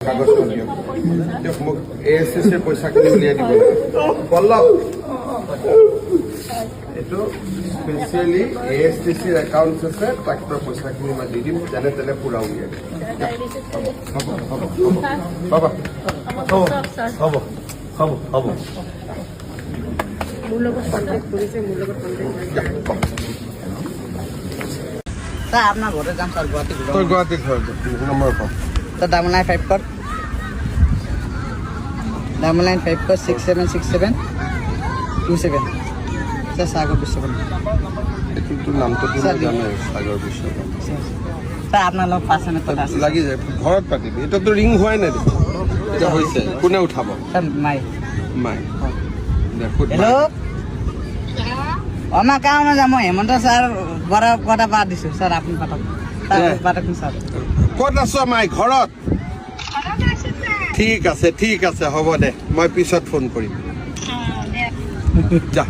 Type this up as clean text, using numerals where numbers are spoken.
কাগজখন দিয়ক মোক ASSৰ পইচাখিনি উলিয়াই দিব লাগে পল্লৱ এইটো স্পেচিয়েলি ASTCৰ একাউণ্ট আছে তাক পইচাখিনি মই দি দিম যেনে তেনে পুৰা উলিয়াই দিম হ'ব মোৰ লগত কণ্টেক্ট কৰিছে মোৰ লগত স্যাৰ আপনাৰ ঘৰে যাম স্যাৰ গুয়াহাটি তোৰ গুৱাহাটীত হয় নম্বৰ কম স্যাৰ ডাবল 9 5 কৰ ডাবল 9 5 কৰ 6767 27 স্যাৰ সাগৰ বিশ্বকৰ্মা এইটো তোৰ নামটো তুমি জানো সাগৰ বিশ্বকৰ্মা স্যাৰ আপনাৰ লোক পাশে না তো আছে লাগি যায় ঘৰত পাতিবি এটাতো ৰিং হোৱাই নাই দেখোন এটা হৈছে কোনে উঠাব স্যাৰ মাই মাই দেখো হেল্ল' আমাৰ কাৰণে যাম মই হেমন্ত ছাৰ বৰা কথা পাত দিছোঁ ছাৰ আপুনি পাতক পাতক ছাৰ ক'ত আছ মাই ঘৰত ঠিক আছে হ'ব দে মই পিছত ফোন কৰিম যা